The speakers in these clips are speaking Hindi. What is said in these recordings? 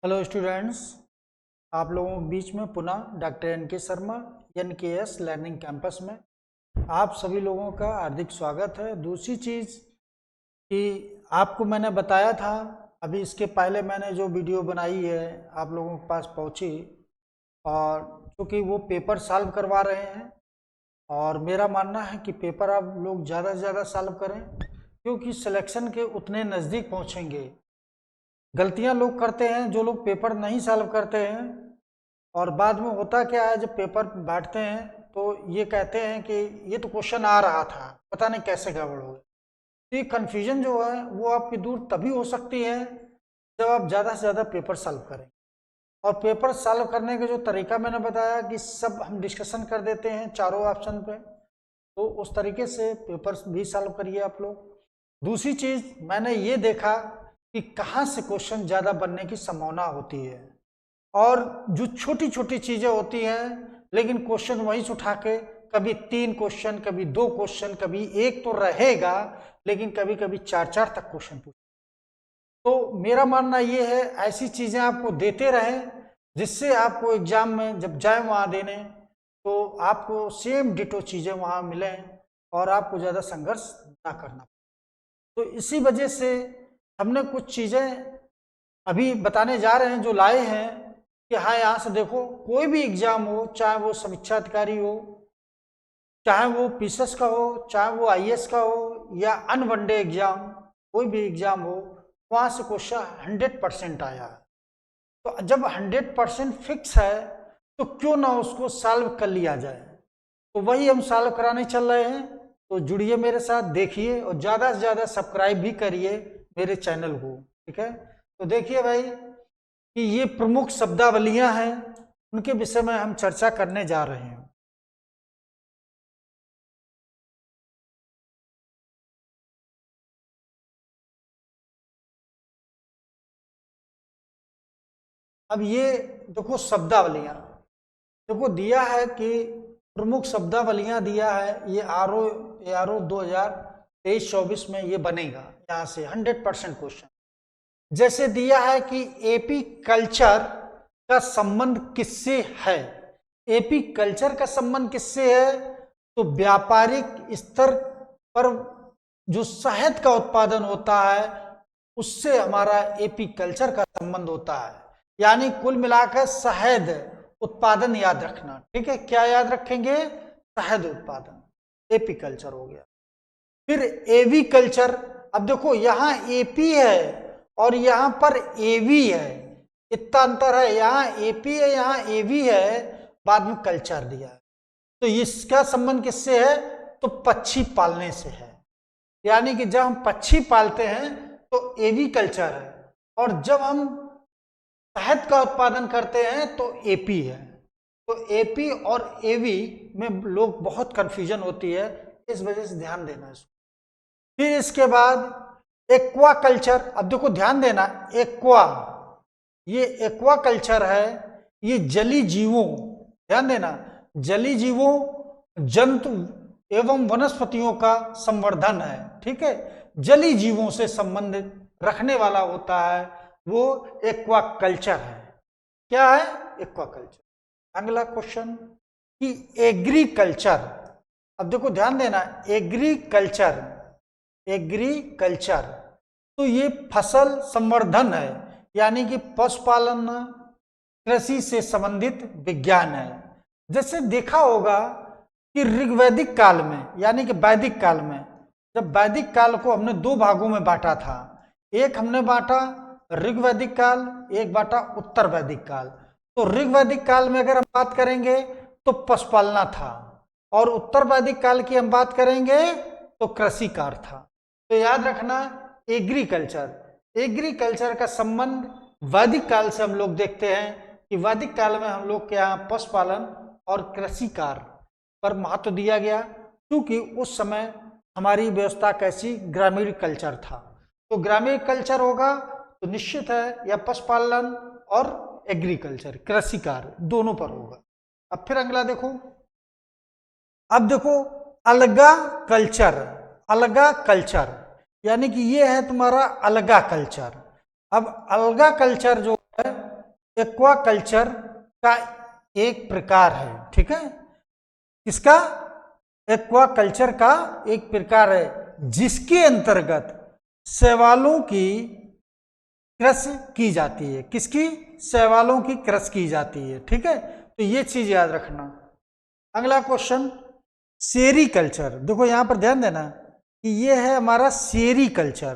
हेलो स्टूडेंट्स, आप लोगों के बीच में पुनः doctor NK. Sharma NKS learning campus में आप सभी लोगों का हार्दिक स्वागत है। दूसरी चीज़ कि आपको मैंने बताया था, अभी इसके पहले मैंने जो वीडियो बनाई है आप लोगों के पास पहुंची, और क्योंकि वो पेपर सॉल्व करवा रहे हैं और मेरा मानना है कि पेपर आप लोग ज़्यादा से ज़्यादा सॉल्व करें, क्योंकि सिलेक्शन के उतने नज़दीक पहुँचेंगे। गलतियां लोग करते हैं जो लोग पेपर नहीं सॉल्व करते हैं, और बाद में होता क्या है, जब पेपर बांटते हैं तो ये कहते हैं कि ये तो क्वेश्चन आ रहा था, पता नहीं कैसे गड़बड़ हो गई। तो ये कन्फ्यूजन जो है वो आपकी दूर तभी हो सकती है जब आप ज़्यादा से ज़्यादा पेपर सॉल्व करें। और पेपर सॉल्व करने का जो तरीका मैंने बताया कि सब हम डिस्कशन कर देते हैं चारों ऑप्शन पे, तो उस तरीके से पेपर भी सॉल्व करिए आप लोग। दूसरी चीज़ मैंने ये देखा कि कहाँ से क्वेश्चन ज़्यादा बनने की संभावना होती है, और जो छोटी छोटी चीज़ें होती हैं लेकिन क्वेश्चन वहीं से उठा के कभी 3 क्वेश्चन, कभी 2 क्वेश्चन, कभी एक तो रहेगा, लेकिन कभी कभी 4 तक क्वेश्चन पूछ। तो मेरा मानना ये है ऐसी चीज़ें आपको देते रहें जिससे आपको एग्जाम में जब जाए वहाँ देने तो आपको सेम डिटो चीज़ें वहाँ मिलें और आपको ज़्यादा संघर्ष ना करना। तो इसी वजह से हमने कुछ चीज़ें अभी बताने जा रहे हैं जो लाए हैं कि हाँ, यहाँ से देखो, कोई भी एग्जाम हो, चाहे वो समीक्षा अधिकारी हो, चाहे वो पीसीएस का हो, चाहे वो आईएएस का हो, या अनवनडे एग्जाम, कोई भी एग्जाम हो, वहाँ से क्वेश्चन 100% आया है। तो जब 100% फिक्स है तो क्यों ना उसको सॉल्व कर लिया जाए। तो वही हम सॉल्व कराने चल रहे हैं। तो जुड़िए मेरे साथ, देखिए और ज़्यादा से ज़्यादा सब्सक्राइब भी करिए मेरे चैनल को, ठीक है। तो देखिए भाई कि ये प्रमुख शब्दावलियां हैं, उनके विषय में हम चर्चा करने जा रहे हैं। अब ये देखो शब्दावलियां, देखो दिया है कि प्रमुख शब्दावलियां दिया है, ये आर ओ 2023-24 में ये बनेगा यहाँ से 100% क्वेश्चन। जैसे दिया है कि एपी कल्चर का संबंध किससे है। एपी कल्चर का संबंध किससे है, तो व्यापारिक स्तर पर जो शहद का उत्पादन होता है उससे हमारा एपी कल्चर का संबंध होता है। यानी कुल मिलाकर शहद उत्पादन याद रखना, ठीक है। क्या याद रखेंगे, शहद उत्पादन, एपी कल्चर हो गया। फिर एवी कल्चर, अब देखो यहां एपी है और यहां पर एवी है, इतना अंतर है, यहां एपी है यहां एवी है, बाद में कल्चर दिया है। तो इसका संबंध किससे है, तो पक्षी पालने से है। यानी कि जब हम पक्षी पालते हैं तो एवी कल्चर है, और जब हम शहद का उत्पादन करते हैं तो एपी है। तो एपी और एवी में लोग बहुत कंफ्यूजन होती है, इस वजह से ध्यान देना है। फिर इसके बाद एक्वा कल्चर, अब देखो ध्यान देना, एक्वा, ये एक्वा कल्चर है, ये जली जीवों, ध्यान देना, जली जीवों, जंतु एवं वनस्पतियों का संवर्धन है, ठीक है। जली जीवों से संबंधित रखने वाला होता है, वो एक्वा कल्चर है। क्या है, एक्वा कल्चर। अगला क्वेश्चन कि एग्रीकल्चर, अब देखो ध्यान देना, एग्रीकल्चर, एग्रीकल्चर तो ये फसल संवर्धन है, यानी कि पशुपालन कृषि से संबंधित विज्ञान है। जैसे देखा होगा कि ऋग्वैदिक काल में, यानी कि वैदिक काल में, जब वैदिक काल को हमने 2 भागों में बांटा था, एक हमने बांटा ऋग्वैदिक काल, एक बांटा उत्तर वैदिक काल। तो ऋग्वैदिक काल में अगर हम बात करेंगे तो पशुपालना था, और उत्तर वैदिक काल की हम बात करेंगे तो कृषि कार्य था। तो याद रखना, एग्रीकल्चर, एग्रीकल्चर का संबंध वैदिक काल से हम लोग देखते हैं कि वैदिक काल में हम लोग के यहाँ पशुपालन और कृषि कार्य पर महत्व दिया गया, क्योंकि उस समय हमारी व्यवस्था कैसी, ग्रामीण कल्चर था। तो ग्रामीण कल्चर होगा तो निश्चित है या पशुपालन और एग्रीकल्चर, कृषि कार्य दोनों पर होगा। अब फिर अगला देखो, अब देखो अलगा कल्चर, अलगा कल्चर, यानी कि ये है तुम्हारा अलगा कल्चर। अब अलगा कल्चर जो है एक्वाकल्चर का एक प्रकार है, ठीक है। किसका? एक्वाकल्चर का एक प्रकार है जिसके अंतर्गत शैवालों की कृषि की जाती है। किसकी? शैवालों की कृषि की जाती है, ठीक है। तो ये चीज याद रखना। अगला क्वेश्चन, सेरीकल्चर। देखो यहां पर ध्यान देना कि ये है हमारा सेरीकल्चर।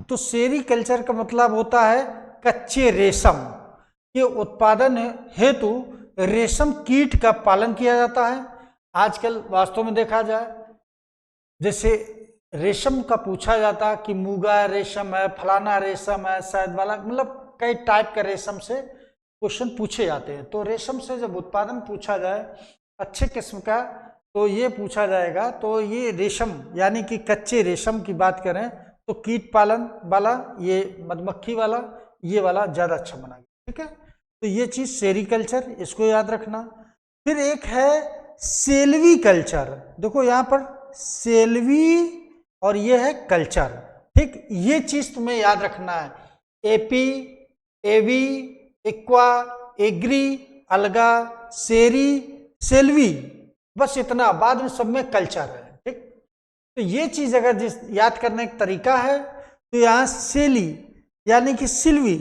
तो सेरीकल्चर का मतलब होता है कच्चे रेशम के उत्पादन हेतु रेशम कीट का पालन किया जाता है। आजकल वास्तव में देखा जाए, जैसे रेशम का पूछा जाता कि मूंगा रेशम है, फलाना रेशम है, शायद वाला, मतलब कई टाइप के रेशम से क्वेश्चन पूछे जाते हैं। तो रेशम से जब उत्पादन पूछा जाए अच्छे किस्म का, तो ये पूछा जाएगा। तो ये रेशम यानी कि कच्चे रेशम की बात करें तो कीट पालन वाला, ये मधुमक्खी वाला, ये वाला ज्यादा अच्छा बना, ठीक है। तो ये चीज सेरीकल्चर, इसको याद रखना। फिर एक है सेल्वी कल्चर। देखो यहाँ पर सेल्वी और ये है कल्चर, ठीक। ये चीज तुम्हें याद रखना है। एपी, एवी, एक्वा, एग्री, अलगा, सेरी, सेल्वी, बस इतना। बाद में सब में कल्चर है, ठीक। तो ये चीज अगर जिस याद करने का तरीका है तो यहाँ सेली यानी कि सिल्वी,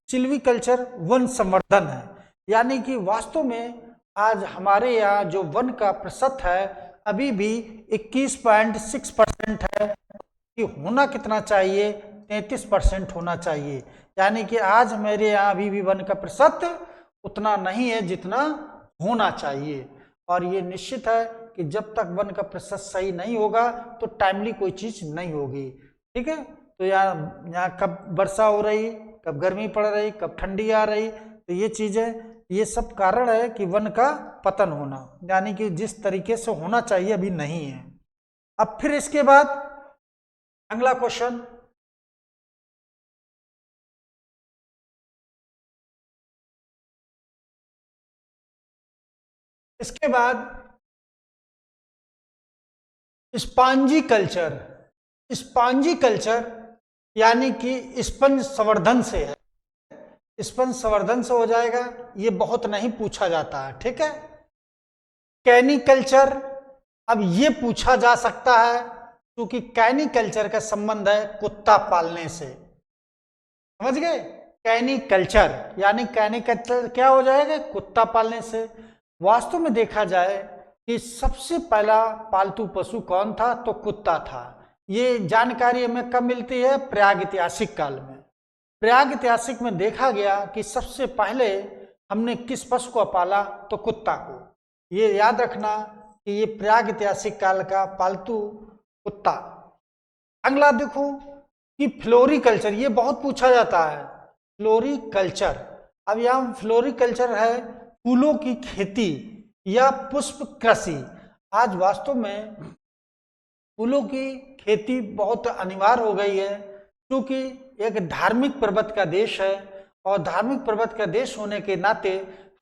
सिल्वी कल्चर वन संवर्धन है। यानी कि वास्तव में आज हमारे यहाँ जो वन का प्रतिशत है अभी भी 21.6% है, कि होना कितना चाहिए? 33% होना चाहिए। यानी कि आज मेरे यहाँ अभी भी वन का प्रतिशत उतना नहीं है जितना होना चाहिए। और ये निश्चित है कि जब तक वन का प्रतिशत सही नहीं होगा तो टाइमली कोई चीज नहीं होगी, ठीक है। तो यहाँ कब वर्षा हो रही, कब गर्मी पड़ रही, कब ठंडी आ रही, तो ये चीजें, ये सब कारण है कि वन का पतन होना, यानी कि जिस तरीके से होना चाहिए अभी नहीं है। अब फिर इसके बाद अगला क्वेश्चन, इसके बाद स्पॉन्जी कल्चर। स्पॉन्जी कल्चर यानी कि स्पंज संवर्धन से है, स्पंज संवर्धन से हो जाएगा, ये बहुत नहीं पूछा जाता है, ठीक है। कैनिकल्चर, अब ये पूछा जा सकता है क्योंकि कैनिकल्चर का संबंध है कुत्ता पालने से, समझ गए। कैनिकल्चर यानी कैनिकल्चर क्या हो जाएगा? कुत्ता पालने से। वास्तव में देखा जाए कि सबसे पहला पालतू पशु कौन था? तो कुत्ता था। ये जानकारी हमें कब मिलती है? प्रागैतिहासिक काल में। प्रागैतिहासिक में देखा गया कि सबसे पहले हमने किस पशु को पाला? तो कुत्ता को। ये याद रखना कि ये प्रागैतिहासिक काल का पालतू कुत्ता। अगला देखो कि फ्लोरिकल्चर, ये बहुत पूछा जाता है, फ्लोरिकल्चर। अब यहाँ फ्लोरिकल्चर है फूलों की खेती या पुष्प कृषि। आज वास्तव में फूलों की खेती बहुत अनिवार्य हो गई है क्योंकि एक धार्मिक पर्वत का देश है, और धार्मिक पर्वत का देश होने के नाते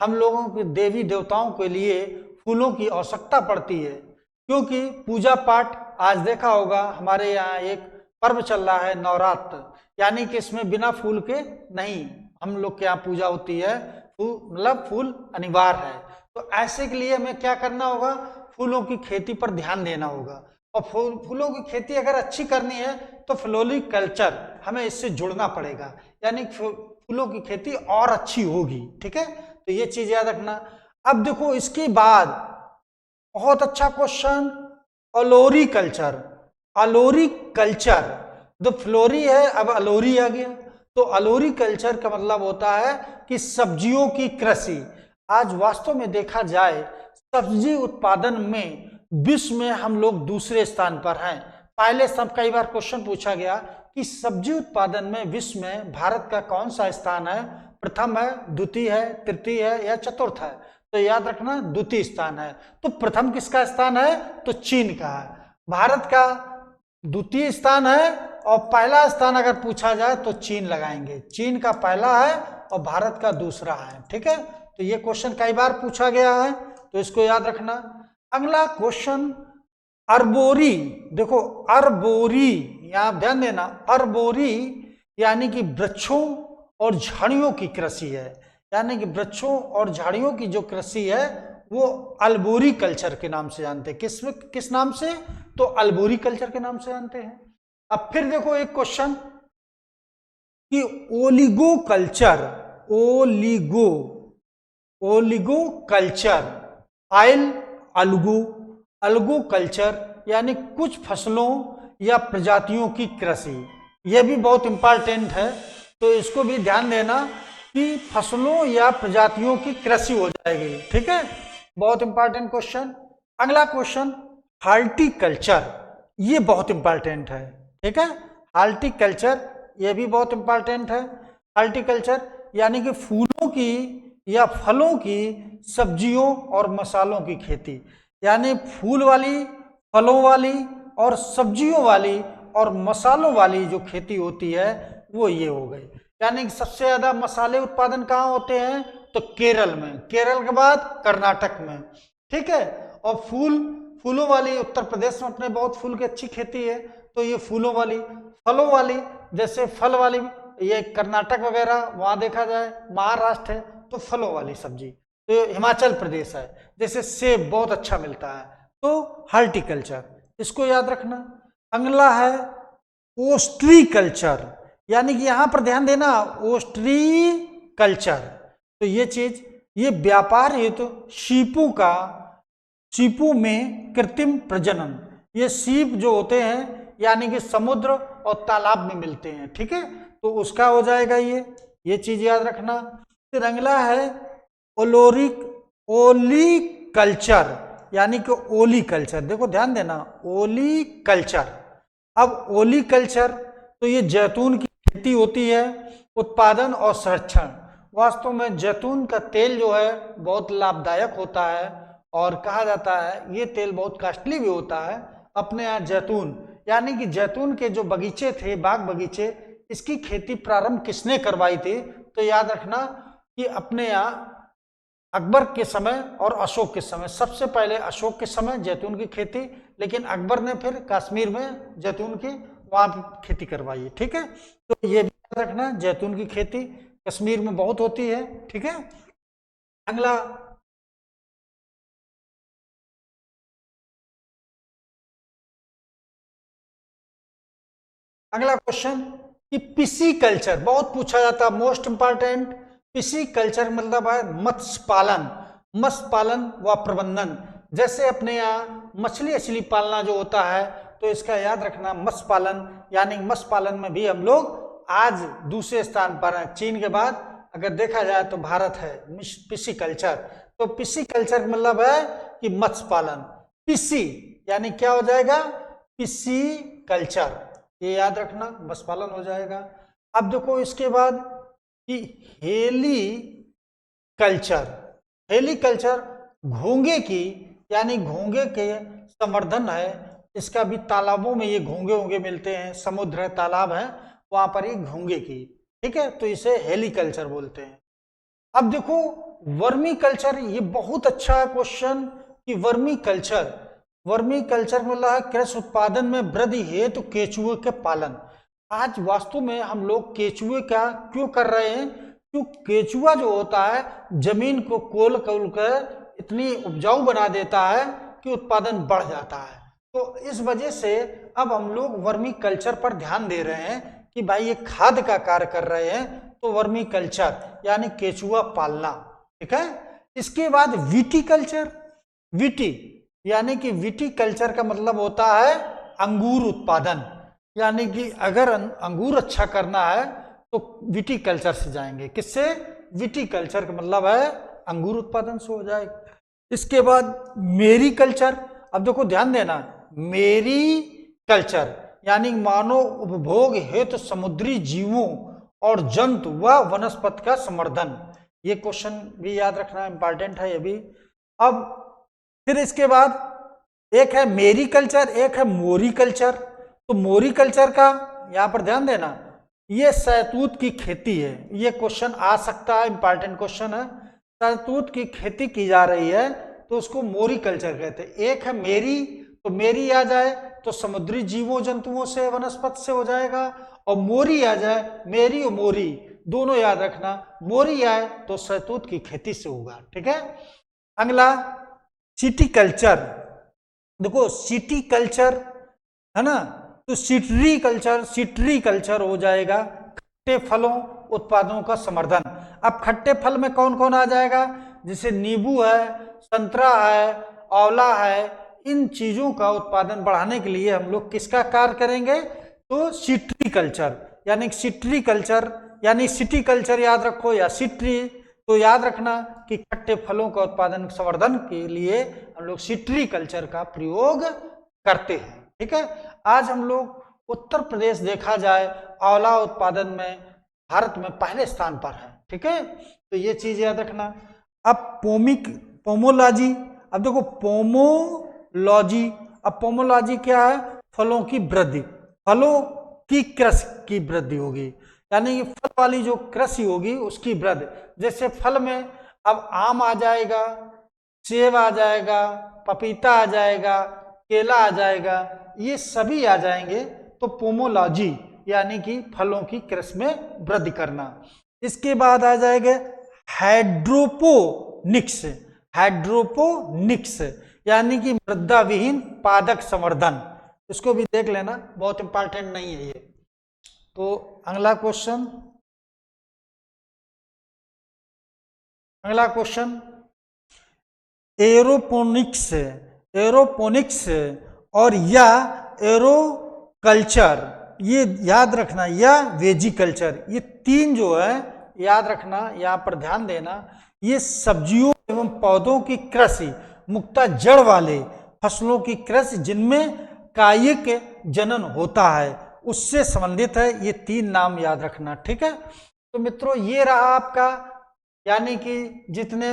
हम लोगों के देवी देवताओं के लिए फूलों की आवश्यकता पड़ती है। क्योंकि पूजा पाठ, आज देखा होगा हमारे यहाँ एक पर्व चल रहा है नवरात्र, यानी कि इसमें बिना फूल के नहीं हम लोग के यहाँ पूजा होती है, मतलब फूल अनिवार्य है। तो ऐसे के लिए हमें क्या करना होगा? फूलों की खेती पर ध्यान देना होगा, और फूलों की खेती अगर अच्छी करनी है तो फ्लोरिकल्चर हमें इससे जुड़ना पड़ेगा, यानी फूलों की खेती और अच्छी होगी, ठीक है। तो ये चीज याद रखना। अब देखो इसके बाद बहुत अच्छा question, Alore culture. Alore culture, जो फ्लोरी है अब अलोरी आ गया। तो अलोरी कल्चर का मतलब होता है कि सब्जियों की कृषि। आज वास्तव में देखा जाए सब्जी उत्पादन में विश्व में हम लोग दूसरे स्थान पर हैं। पहले सब कई बार क्वेश्चन पूछा गया कि सब्जी उत्पादन में विश्व में भारत का कौन सा स्थान है? प्रथम है, द्वितीय है, तृतीय है या चतुर्थ है? तो याद रखना द्वितीय स्थान है। तो प्रथम किसका स्थान है? तो चीन का है। भारत का द्वितीय स्थान है, और पहला स्थान अगर पूछा जाए तो चीन लगाएंगे। चीन का पहला है और भारत का दूसरा है, ठीक है। तो ये क्वेश्चन कई बार पूछा गया है, तो इसको याद रखना। अगला क्वेश्चन अर्बोरी। देखो अर्बोरी, यहां ध्यान देना, अर्बोरी यानी कि वृक्षों और झाड़ियों की कृषि है। यानी कि वृक्षों और झाड़ियों की जो कृषि है वो अल्बोरी कल्चर के नाम से जानते हैं। किस नाम से? तो अल्बोरी कल्चर के नाम से जानते हैं। अब फिर देखो एक क्वेश्चन कि ओलिगो कल्चर, ओलिगो कल्चर, अलगो कल्चर यानी कुछ फसलों या प्रजातियों की कृषि, यह भी बहुत इंपॉर्टेंट है, तो इसको भी ध्यान देना कि फसलों या प्रजातियों की कृषि हो जाएगी। ठीक है, बहुत इंपॉर्टेंट क्वेश्चन। अगला क्वेश्चन हार्टिकल्चर, ये बहुत इंपॉर्टेंट है। ठीक है, हार्टिकल्चर ये भी बहुत इंपॉर्टेंट है। हार्टिकल्चर यानी कि फूलों की या फलों की, सब्जियों और मसालों की खेती, यानी फूल वाली, फलों वाली और सब्जियों वाली और मसालों वाली जो खेती होती है वो ये हो गई। यानी कि सबसे ज्यादा मसाले उत्पादन कहाँ होते हैं? तो केरल में, केरल के बाद कर्नाटक में। ठीक है, और फूलों वाली उत्तर प्रदेश में अपने बहुत फूल की अच्छी खेती है, तो ये फूलों वाली। फलों वाली जैसे फल वाली ये कर्नाटक वगैरह वहां देखा जाए, महाराष्ट्र है तो फलों वाली सब्जी, तो हिमाचल प्रदेश है जैसे सेब बहुत अच्छा मिलता है, तो हार्टिकल्चर, इसको याद रखना। अगला है ओस्ट्री कल्चर, यानी कि यहां पर ध्यान देना, ओस्ट्री कल्चर, तो ये चीज, ये व्यापार हेतु सीपों में कृत्रिम प्रजनन, ये सीप जो होते हैं यानी कि समुद्र और तालाब में मिलते हैं। ठीक है, तो उसका हो जाएगा ये चीज याद रखना। फिर अगला है ओली कल्चर, यानी कि ओली कल्चर, देखो ध्यान देना, ओली कल्चर। अब ओली कल्चर तो ये जैतून की खेती होती है, उत्पादन और संरक्षण। वास्तव में जैतून का तेल जो है बहुत लाभदायक होता है और कहा जाता है ये तेल बहुत कॉस्टली भी होता है। अपने यहाँ जैतून, यानी कि जैतून के जो बगीचे थे, बाग बगीचे, इसकी खेती प्रारंभ किसने करवाई थी? तो याद रखना कि अपने यहाँ अकबर के समय और अशोक के समय, सबसे पहले अशोक के समय जैतून की खेती, लेकिन अकबर ने फिर कश्मीर में जैतून की वहां खेती करवाई। ठीक है, तो ये भी याद रखना, जैतून की खेती कश्मीर में बहुत होती है। ठीक है, अगला क्वेश्चन कि पिसी कल्चर बहुत पूछा जाता है, मोस्ट इंपॉर्टेंट। पिसी कल्चर मतलब है मत्स्य पालन व प्रबंधन। जैसे अपने यहाँ मछली पालना जो होता है, तो इसका याद रखना मत्स्य पालन, यानी मत्स्य पालन में भी हम लोग आज दूसरे स्थान पर हैं। चीन के बाद अगर देखा जाए तो भारत है पिसी कल्चर। तो पिसी कल्चर मतलब है कि मत्स्य पालन। पिसी यानी क्या हो जाएगा? पिसी कल्चर, ये याद रखना, मत्स्य पालन हो जाएगा। अब देखो इसके बाद कि हेली कल्चर घोंगे की, यानी घोंगे के संवर्धन है। इसका भी तालाबों में ये घोंगे मिलते हैं, समुद्र है, तालाब है, वहां पर ये घोंगे की। ठीक है, तो इसे हेली कल्चर बोलते हैं। अब देखो वर्मी कल्चर, ये बहुत अच्छा क्वेश्चन कि वर्मी कल्चर मतलब कृषि उत्पादन में वृद्धि हेतु केचुए के पालन। आज वास्तव में हम लोग केचुए का क्यों कर रहे हैं? क्यों केचुआ जो होता है जमीन को कोल कर इतनी उपजाऊ बना देता है कि उत्पादन बढ़ जाता है। तो इस वजह से अब हम लोग वर्मी कल्चर पर ध्यान दे रहे हैं कि भाई ये खाद का कार्य कर रहे हैं, तो वर्मी कल्चर यानी केचुआ पालना। ठीक है, इसके बाद विटी यानी कि विटी कल्चर का मतलब होता है अंगूर उत्पादन, यानी कि अगर अंगूर अच्छा करना है तो विटी कल्चर से जाएंगे। किससे? विटी कल्चर का मतलब है अंगूर उत्पादन से हो जाएगा। इसके बाद मेरी कल्चर, अब देखो ध्यान देना, मेरी कल्चर यानी मानव उपभोग हेतु समुद्री जीवों और जंतु व वनस्पति का संवर्धन। ये क्वेश्चन भी याद रखना, इंपॉर्टेंट है ये भी। अब फिर इसके बाद एक है मेरी कल्चर, एक है मोरी कल्चर। तो मोरी कल्चर का यहां पर ध्यान देना, ये शहतूत की खेती है। ये क्वेश्चन आ सकता है, इंपॉर्टेंट क्वेश्चन है। शहतूत की खेती की जा रही है तो उसको मोरी कल्चर कहते हैं। एक है मेरी, तो मेरी आ जाए तो समुद्री जीवों जंतुओं से, वनस्पति से हो जाएगा, और मोरी आ जाए, मेरी और मोरी दोनों याद रखना, मोरी आए तो शहतूत की खेती से होगा। ठीक है। अगला सिटी कल्चर, देखो सिटी कल्चर है ना, तो सिट्री कल्चर हो जाएगा खट्टे फलों उत्पादों का संवर्धन। अब खट्टे फल में कौन कौन आ जाएगा, जैसे नींबू है, संतरा है, आंवला है, इन चीजों का उत्पादन बढ़ाने के लिए हम लोग किसका कार्य करेंगे, तो सिट्री कल्चर, यानी सिट्री कल्चर यानी सिटी कल्चर याद रखो या सिट्री, तो याद रखना कि खट्टे फलों का उत्पादन संवर्धन के लिए हम लोग सिट्री कल्चर का प्रयोग करते हैं। ठीक है। आज हम लोग उत्तर प्रदेश देखा जाए आंवला उत्पादन में भारत में पहले स्थान पर है। ठीक है, तो ये चीज याद रखना। अब पोमोलॉजी, अब देखो पोमोलॉजी, अब पोमोलॉजी क्या है, फलों की वृद्धि, फलों की कृषि की वृद्धि होगी, यानी कि फल वाली जो कृषि होगी उसकी वृद्धि। जैसे फल में अब आम आ जाएगा, सेब आ जाएगा, पपीता आ जाएगा, केला आ जाएगा, ये सभी आ जाएंगे, तो पोमोलॉजी यानी कि फलों की कृषि में वृद्धि करना। इसके बाद आ जाएगा हाइड्रोपोनिक्स, हाइड्रोपोनिक्स यानी कि मृदा विहीन पादप संवर्धन, इसको भी देख लेना, बहुत इंपॉर्टेंट नहीं है ये। तो अगला क्वेश्चन, एरोपोनिक्स, एरोपोनिक्स और या एरोकल्चर, ये याद रखना, या वेजिकल्चर, ये तीन जो है याद रखना, यहाँ पर ध्यान देना। ये सब्जियों एवं पौधों की कृषि, मुख्यतः जड़ वाले फसलों की कृषि जिनमें कायिक जनन होता है, उससे संबंधित है। ये तीन नाम याद रखना। ठीक है। तो मित्रों ये रहा आपका, यानी कि जितने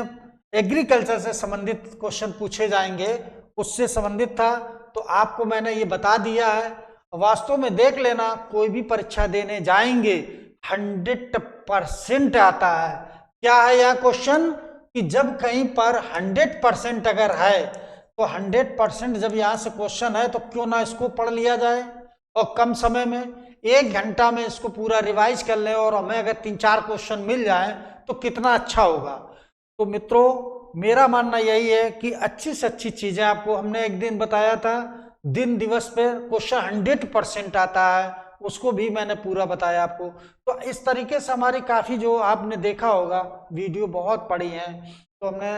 एग्रीकल्चर से संबंधित क्वेश्चन पूछे जाएंगे उससे संबंधित था, तो आपको मैंने ये बता दिया है। वास्तव में देख लेना, कोई भी परीक्षा देने जाएंगे 100% आता है। क्या है यह क्वेश्चन, कि जब कहीं पर 100% अगर है, तो 100% जब यहाँ से क्वेश्चन है तो क्यों ना इसको पढ़ लिया जाए, और कम समय में 1 घंटा में इसको पूरा रिवाइज कर लें, और हमें अगर 3-4 क्वेश्चन मिल जाए तो कितना अच्छा होगा। तो मित्रों मेरा मानना यही है कि अच्छी से अच्छी चीजें आपको, हमने एक दिन बताया था दिन दिवस पे क्वेश्चन 100% आता है, उसको भी मैंने पूरा बताया आपको। तो इस तरीके से हमारी काफी, जो आपने देखा होगा वीडियो बहुत पड़ी हैं, तो हमने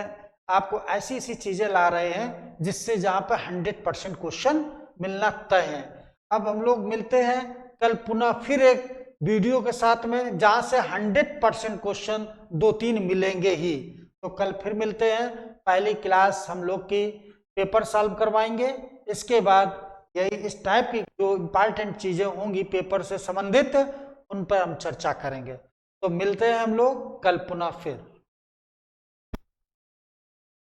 आपको ऐसी ऐसी चीजें ला रहे हैं जिससे जहाँ पे 100% क्वेश्चन मिलना तय है। अब हम लोग मिलते हैं कल पुनः फिर एक वीडियो के साथ में, जहां से 100% क्वेश्चन 2-3 मिलेंगे ही। तो कल फिर मिलते हैं, पहली क्लास हम लोग की पेपर सॉल्व करवाएंगे, इसके बाद यही इस टाइप की जो इम्पॉर्टेंट चीजें होंगी पेपर से संबंधित, उन पर हम चर्चा करेंगे। तो मिलते हैं हम लोग कल पुनः फिर।